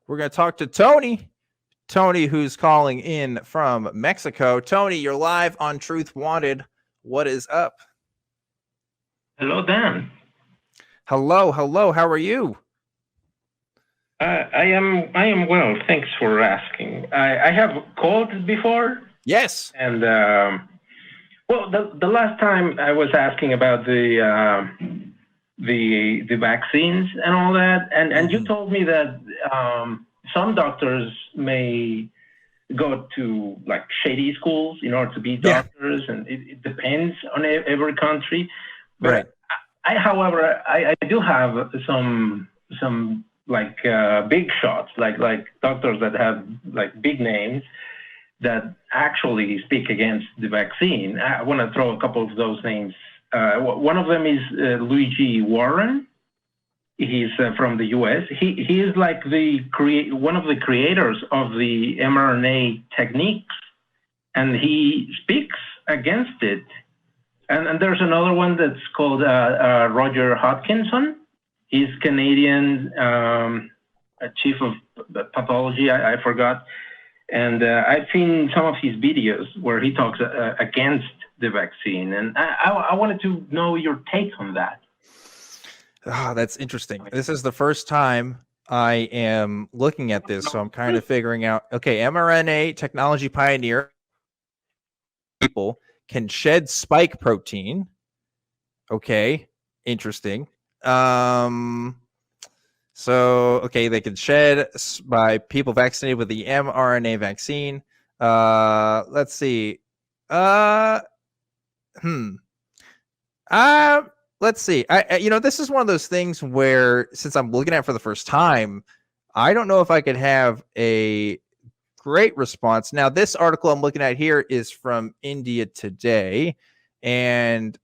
We're going to talk to Tony. Tony, who's calling in from Mexico. Tony, you're live on Truth Wanted. What is up? Hello, Dan. Hello. How are you? I am well. Thanks for asking. I have called before. Yes. And well, the last time I was asking about the vaccines and all that, and you told me that some doctors may go to like shady schools in order to be doctors, and it depends on every country. But right. However, I do have some like big shots, like doctors that have like big names that actually speak against the vaccine. I want to throw a couple of those names. One of them is Luigi Warren. He's from the U.S. He is like one of the creators of the mRNA techniques, and he speaks against it. And there's another one that's called Roger Hodkinson. He's Canadian chief of pathology. I forgot. And I've seen some of his videos where he talks against the vaccine. And I wanted to know your take on that. Oh, that's interesting. This is the first time I am looking at this, so I'm kind of figuring out, okay, mRNA technology pioneer people can shed spike protein. Okay, interesting. So, okay, they can shed by people vaccinated with the mRNA vaccine. Let's see. Let's see. This is one of those things where, since I'm looking at it for the first time, I don't know if I could have a great response. Now, this article I'm looking at here is from India Today, and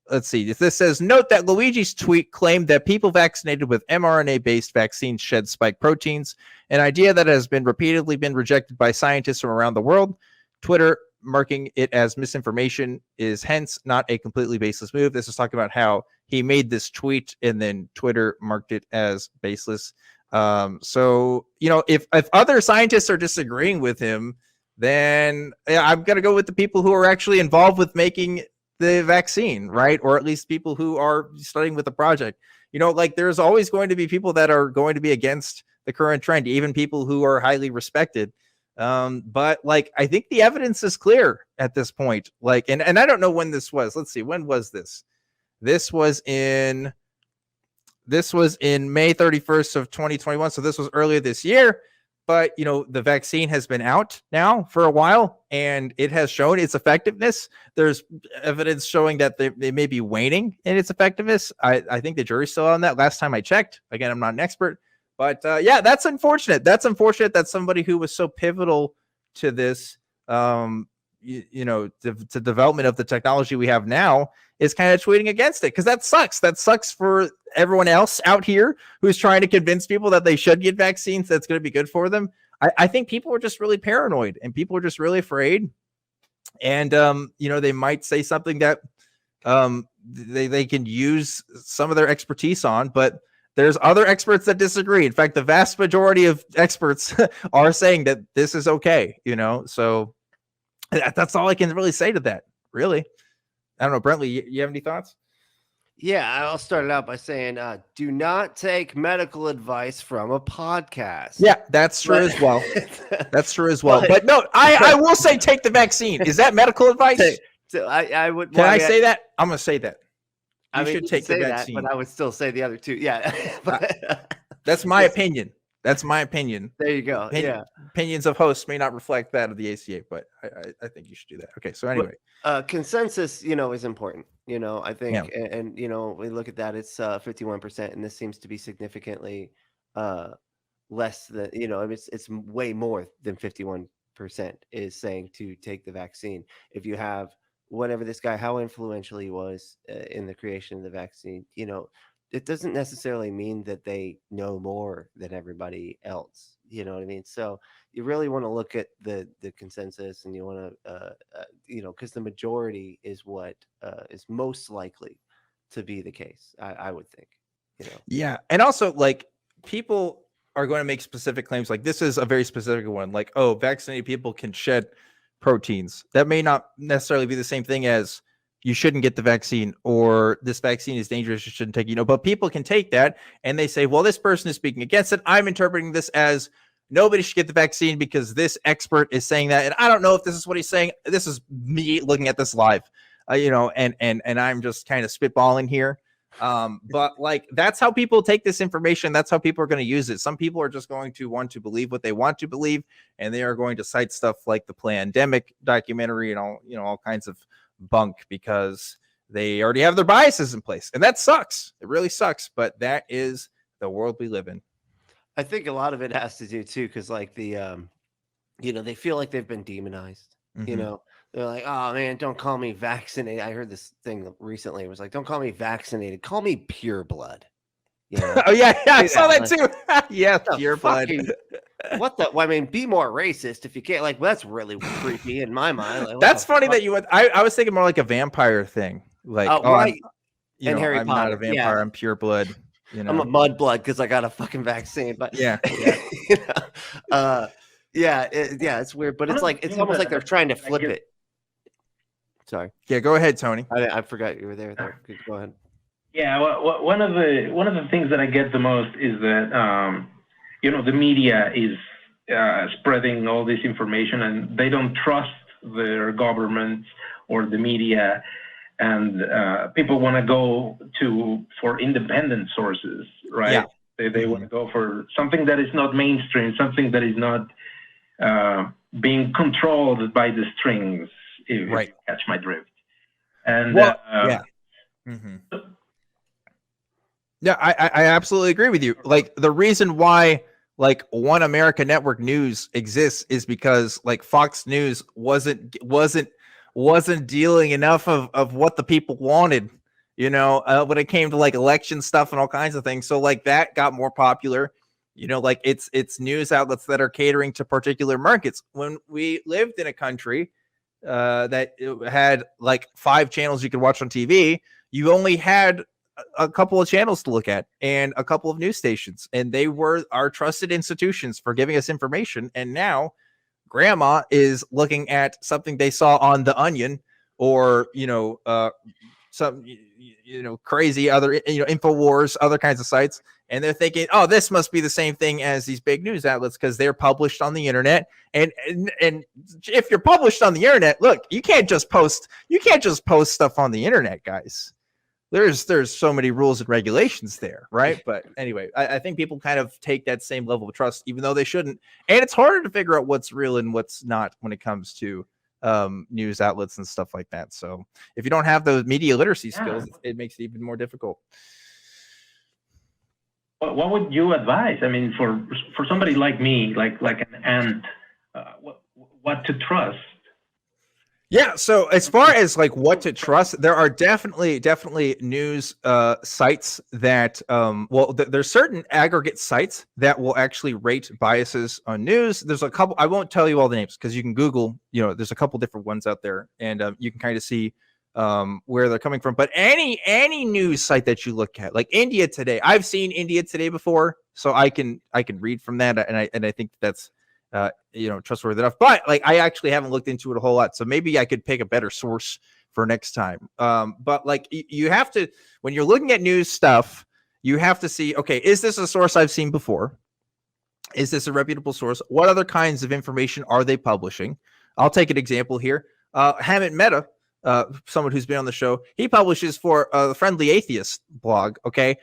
let's see. This says, note that Luigi's tweet claimed that people vaccinated with mRNA-based vaccines shed spike proteins, an idea that has been repeatedly been rejected by scientists from around the world. Twitter marking it as misinformation is hence not a completely baseless move. This is talking about how he made this tweet and then Twitter marked it as baseless. So, if other scientists are disagreeing with him, then I'm going to go with the people who are actually involved with making the vaccine, right? Or at least people who are studying with the project. Like there's always going to be people that are going to be against the current trend, even people who are highly respected. But like, I think the evidence is clear at this point. Like, and I don't know when this was. Let's see, when was this? This was in May 31st of 2021. So this was earlier this year. But, the vaccine has been out now for a while, and it has shown its effectiveness. There's evidence showing that they may be waning in its effectiveness. I think the jury's still on that. Last time I checked, again, I'm not an expert. But, yeah, that's unfortunate. That's unfortunate that somebody who was so pivotal to this, to development of the technology we have now is kind of tweeting against it, because that sucks. That sucks for everyone else out here who's trying to convince people that they should get vaccines, that's going to be good for them. I think people are just really paranoid, and people are just really afraid. And, they might say something that they can use some of their expertise on, but there's other experts that disagree. In fact, the vast majority of experts are saying that this is okay, so that's all I can really say to that, really. I don't know, Brently, you have any thoughts? Yeah, I'll start it out by saying, do not take medical advice from a podcast. Yeah, that's true as well. That's true as well. But no, I will say take the vaccine. Is that medical advice? I would. Can I say that? I'm going to say that. You should take the vaccine. But I would still say the other two. Yeah. That's my opinion. That's my opinion. There you go. Opinions of hosts may not reflect that of the ACA, but I think you should do that. Okay, so anyway. Consensus, is important. I think, and we look at that, it's 51%, and this seems to be significantly less than, it's way more than 51% is saying to take the vaccine. If you have whatever this guy, how influential he was in the creation of the vaccine, it doesn't necessarily mean that they know more than everybody else. You know what I mean? So you really want to look at the consensus, and you want to, because the majority is what is most likely to be the case. I would think. Yeah, and also like people are going to make specific claims. Like this is a very specific one. Like, oh, vaccinated people can shed proteins. That may not necessarily be the same thing as you shouldn't get the vaccine, or this vaccine is dangerous, you shouldn't take it. But people can take that and they say, well, this person is speaking against it. I'm interpreting this as nobody should get the vaccine because this expert is saying that. And I don't know if this is what he's saying. This is me looking at this live, and I'm just kind of spitballing here. But like, that's how people take this information. That's how people are going to use it. Some people are just going to want to believe what they want to believe, and they are going to cite stuff like the pandemic documentary and all kinds of bunk because they already have their biases in place, and that sucks. It really sucks, but that is the world we live in. I think a lot of it has to do too, because like the they feel like they've been demonized. Mm-hmm. They're like, oh man, don't call me vaccinated. I heard this thing recently. It was like, don't call me vaccinated, call me pure blood. Oh yeah, I saw that too. Yeah, pure blood. What the? Well, I mean, be more racist if you can't. Like, well, that's really creepy in my mind. Like, that's funny that you would. I was thinking more like a vampire thing. Like, right. I'm Harry Potter. Not a vampire. Yeah. I'm pure blood. I'm a mud blood because I got a fucking vaccine. But yeah. It's weird. But it's almost like they're trying to flip it. Sorry. Yeah, go ahead, Tony. I forgot you were there. Go ahead. Yeah, well, one of the things that I get the most is that the media is spreading all this information, and they don't trust their governments or the media, and people want to go for independent sources, right? Yeah. They want to go for something that is not mainstream, something that is not being controlled by the strings. If you catch my drift. And Yeah, I absolutely agree with you. Like the reason why like One America Network News exists is because like Fox News wasn't dealing enough of what the people wanted, when it came to like election stuff and all kinds of things. So like that got more popular, like it's news outlets that are catering to particular markets. When we lived in a country that had like 5 channels you could watch on TV, you only had a couple of channels to look at and a couple of news stations, and they were our trusted institutions for giving us information. And now grandma is looking at something they saw on The Onion or some crazy other InfoWars, other kinds of sites, and they're thinking, oh, this must be the same thing as these big news outlets because they're published on the internet. And if you're published on the internet, look, you can't just post stuff on the internet, guys. There's so many rules and regulations there, right? But anyway, I think people kind of take that same level of trust, even though they shouldn't. And it's harder to figure out what's real and what's not when it comes to news outlets and stuff like that. So if you don't have those media literacy skills, it makes it even more difficult. What would you advise? I mean, for somebody like me, like an ant, what to trust? Yeah, so as far as like what to trust, there are definitely news sites that there's certain aggregate sites that will actually rate biases on news. There's a couple, I won't tell you all the names because you can Google, there's a couple different ones out there, and you can kind of see where they're coming from. But any news site that you look at, like India Today, I've seen India Today before, so I can read from that, and I think that's trustworthy enough. But like I actually haven't looked into it a whole lot, so maybe I could pick a better source for next time. But like you have to, when you're looking at news stuff, you have to see, okay, is this a source I've seen before? Is this a reputable source? What other kinds of information are they publishing? I'll take an example here. Hamid Mehta, someone who's been on the show, he publishes for the Friendly Atheist blog. Okay.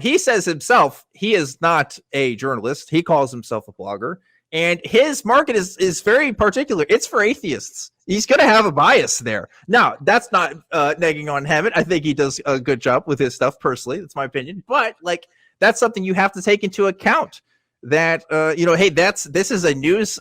He says himself, he is not a journalist. He calls himself a blogger. And his market is very particular. It's for atheists. He's going to have a bias there. Now, that's not negging on Hammett. I think he does a good job with his stuff personally. That's my opinion. But like, that's something you have to take into account. That hey, this is a news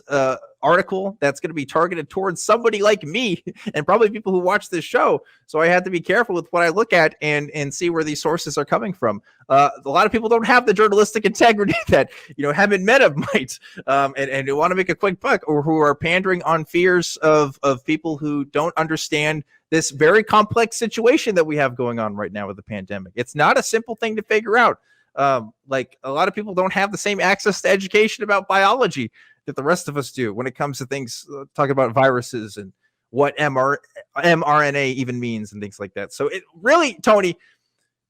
article that's going to be targeted towards somebody like me and probably people who watch this show. So I have to be careful with what I look at and see where these sources are coming from. A lot of people don't have the journalistic integrity that Hamid Mehta might, and who want to make a quick buck, or who are pandering on fears of people who don't understand this very complex situation that we have going on right now with the pandemic. It's not a simple thing to figure out. Like a lot of people don't have the same access to education about biology that the rest of us do when it comes to things talking about viruses and what mRNA even means and things like that. So it really, Tony,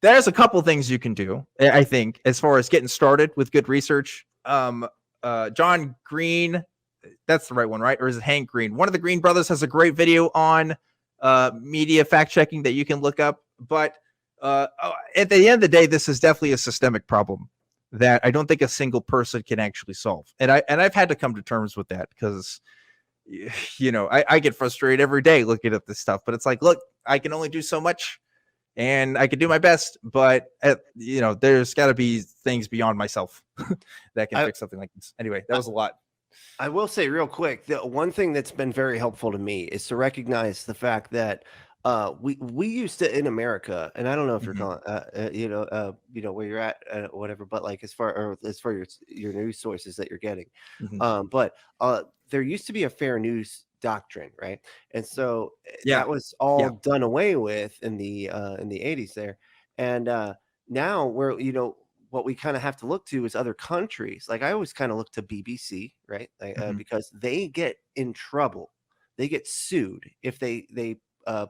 there's a couple things you can do, I think, as far as getting started with good research. John Green, that's the right one, right? Or is it Hank Green? One of the Green brothers has a great video on media fact checking that you can look up. But at the end of the day, this is definitely a systemic problem that I don't think a single person can actually solve. And I've had to come to terms with that because, you know, I get frustrated every day looking at this stuff. But it's like, look, I can only do so much. And I can do my best, but you know, there's got to be things beyond myself that can fix something like this. Anyway, that was a lot. I will say real quick, the one thing that's been very helpful to me is to recognize the fact that we used to in America, and I don't know if you're calling, you know where you're at, whatever, but like as far your news sources that you're getting, but there used to be a fair news doctrine, right? And so that was all done away with in the 80s there, and now we're, you know, what we kind of have to look to is other countries. Like I always kind of look to BBC, right? Because they get in trouble, they get sued if they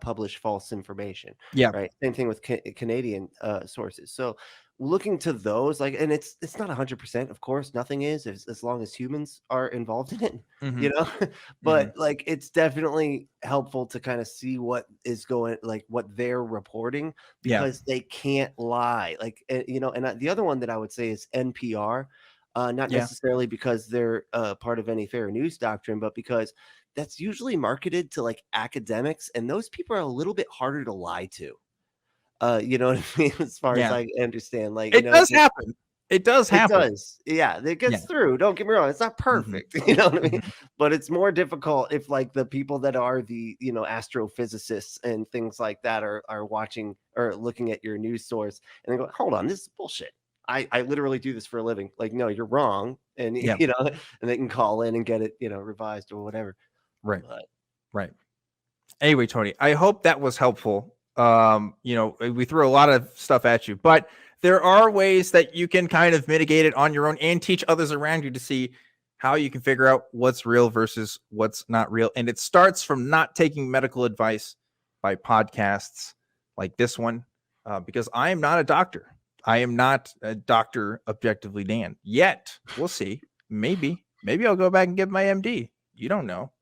publish false information. Right. Same thing with Canadian sources. So looking to those, like, and it's not 100%, of course, nothing is as long as humans are involved in it, you know, but like it's definitely helpful to kind of see what is going, like what they're reporting, because they can't lie. Like, you know, and the other one that I would say is NPR, not necessarily because they're part of any fair news doctrine, but because that's usually marketed to like academics, and those people are a little bit harder to lie to. You know what I mean? As far as I understand, like it does happen. It does happen. It does. Yeah, it gets through. Don't get me wrong. It's not perfect. You know what I mean? But it's more difficult if like the people that are the, you know, astrophysicists and things like that are watching or looking at your news source and they go, hold on, this is bullshit. I literally do this for a living. Like, no, you're wrong. And you know, and they can call in and get it, you know, revised or whatever. Right. Right. Anyway, Tony, I hope that was helpful. You know, we threw a lot of stuff at you, but there are ways that you can kind of mitigate it on your own and teach others around you to see how you can figure out what's real versus what's not real. And it starts from not taking medical advice by podcasts like this one, because I am not a doctor. I am not a Dr. Objectively Dan yet. We'll see. Maybe I'll go back and get my MD. You don't know.